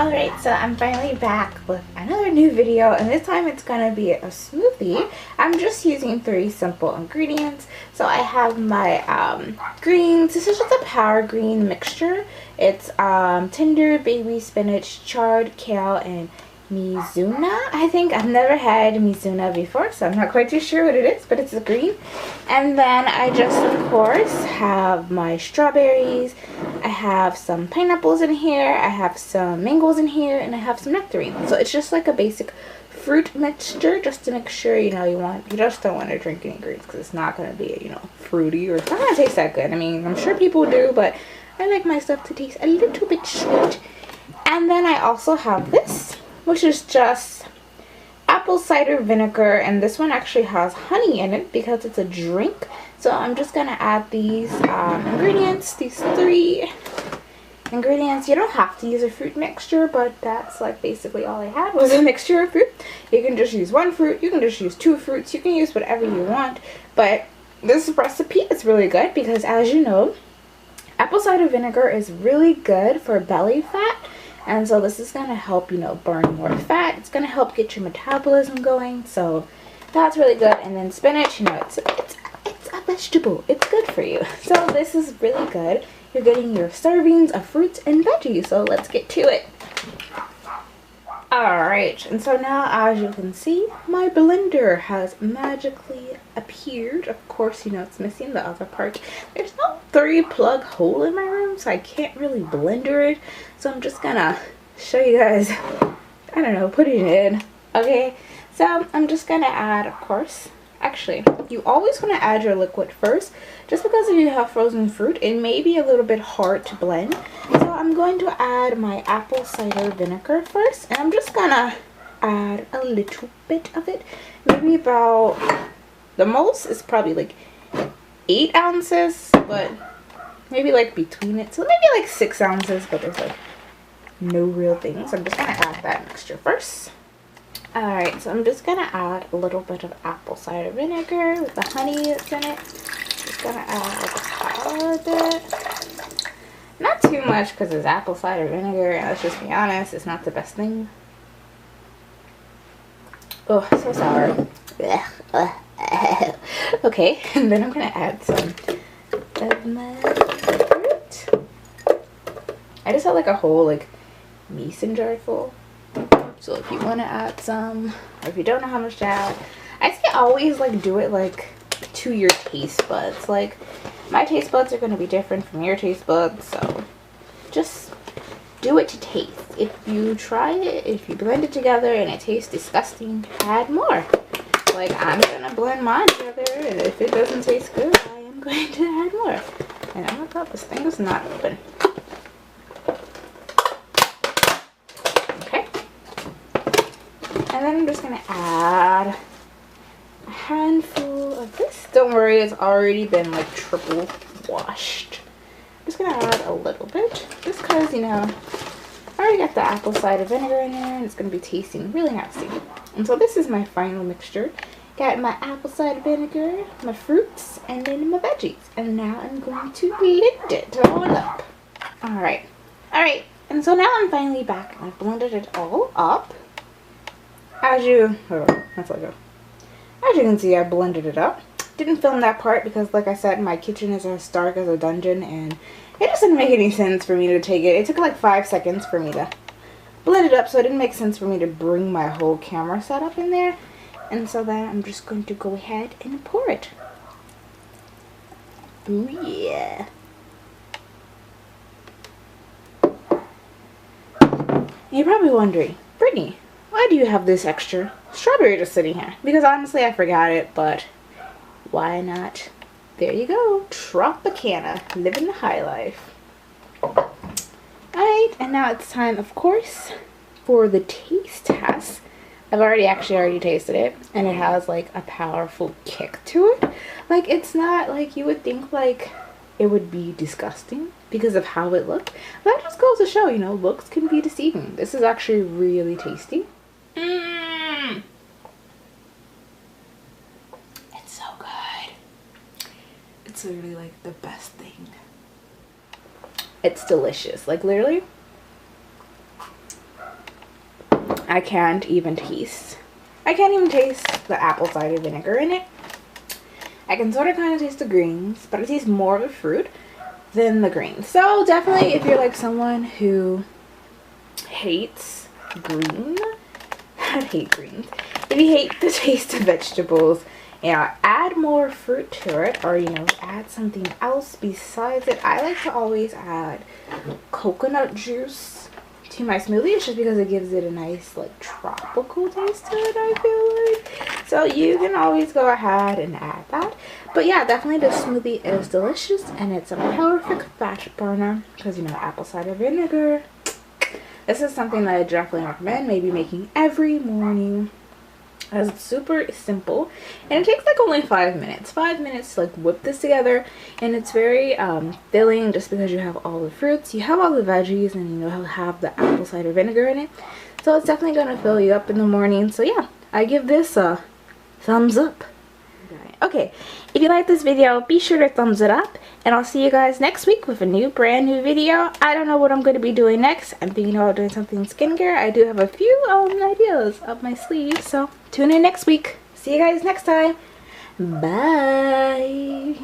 Alright, so I'm finally back with another new video, and this time it's gonna be a smoothie. I'm just using 3 simple ingredients. So I have my greens. This is just a power green mixture. It's tender baby spinach, chard, kale, and Mizuna. I think I've never had Mizuna before, so I'm not quite too sure what it is, but it's a green. And then I just, of course, have my strawberries. I have some pineapples in here. I have some mangoes in here, and I have some nectarines. So it's just like a basic fruit mixture, just to make sure, you just don't want to drink any greens because it's not going to be, fruity, or it's not going to taste that good. I mean, I'm sure people do, but I like my stuff to taste a little bit sweet. And then I also have this, which is just apple cider vinegar, and this one actually has honey in it because it's a drink. So I'm just gonna add these ingredients, these 3 ingredients. You don't have to use a fruit mixture, but that's like basically all I had was a mixture of fruit. You can just use 1 fruit, you can just use 2 fruits, you can use whatever you want. But this recipe is really good because, as you know, apple cider vinegar is really good for belly fat. And so this is going to help, burn more fat. It's going to help get your metabolism going. So that's really good. And then spinach, it's a vegetable. It's good for you. So this is really good. You're getting your servings of fruits and veggies. So let's get to it. Alright, and so now, as you can see, my blender has magically appeared. Of course, it's missing the other part. There's no 3-plug hole in my room, so I can't really blender it. So I'm just gonna show you guys, putting it in. Okay, so I'm just gonna add, of course, actually, you always want to add your liquid first, just because if you have frozen fruit, it may be a little bit hard to blend. So I'm going to add my apple cider vinegar first, and I'm just gonna add a little bit of it. Maybe about, the most is probably like 8 ounces, but maybe like between it. So maybe like 6 ounces, but there's like no real thing. So I'm just gonna add that mixture first. Alright, so I'm just going to add a little bit of apple cider vinegar with the honey that's in it. Just going to add a bit. Not too much because it's apple cider vinegar, and let's just be honest, it's not the best thing. Oh, so sour. Okay, and then I'm going to add some of my fruit. I just have like a whole mason jar full. So if you want to add some, or if you don't know how much to add, I say always do it to your taste buds. My taste buds are going to be different from your taste buds, so just do it to taste. If you try it, if you blend it together and it tastes disgusting, add more. I'm going to blend mine together, and if it doesn't taste good, I am going to add more. And oh my god, this thing is not open. And then I'm just going to add a handful of this. Don't worry, it's already been triple washed. I'm just going to add a little bit, just because, I already got the apple cider vinegar in there, and it's going to be tasting really nasty. And so this is my final mixture. Got my apple cider vinegar, my fruits, and then my veggies. And now I'm going to blend it all up. Alright. And so now I'm finally back, and I've blended it all up. As you can see, I blended it up. Didn't film that part because, like I said, my kitchen is as dark as a dungeon, and it just didn't make any sense for me to take it. It took like 5 seconds for me to blend it up, so it didn't make sense for me to bring my whole camera setup in there. And so then I'm just going to go ahead and pour it. Ooh yeah. You're probably wondering, Brittany, why do you have this extra strawberry just sitting here? Because honestly, I forgot it, but why not? There you go. Tropicana. Living the high life. Alright, and now it's time, of course, for the taste test. I've already tasted it, and it has a powerful kick to it. It's not you would think it would be disgusting because of how it looked. That just goes to show, looks can be deceiving. This is actually really tasty. It's so good. It's literally the best thing. It's delicious. Literally, I can't even taste the apple cider vinegar in it. I can sort of kind of taste the greens, but I taste more of the fruit than the greens. So definitely if you're like someone who hates green, I hate greens. If you hate the taste of vegetables, you know, add more fruit to it, or, you know, add something else besides it. I like to always add coconut juice to my smoothies just because it gives it a nice, like, tropical taste to it, I feel like. So you can always go ahead and add that. But yeah, definitely this smoothie is delicious, and it's a perfect fat burner because, you know, apple cider vinegar. This is something that I definitely recommend maybe making every morning, as it's super simple, and it takes like only 5 minutes. 5 minutes to like whip this together, and it's very filling just because you have all the fruits, you have all the veggies, and you know, have the apple cider vinegar in it. So it's definitely gonna fill you up in the morning. So yeah, I give this a thumbs up. Okay, if you like this video, be sure to thumbs it up, and I'll see you guys next week with a brand new video. I don't know what I'm going to be doing next. I'm thinking about doing something skincare. I do have a few ideas up my sleeve, so tune in next week. See you guys next time. Bye.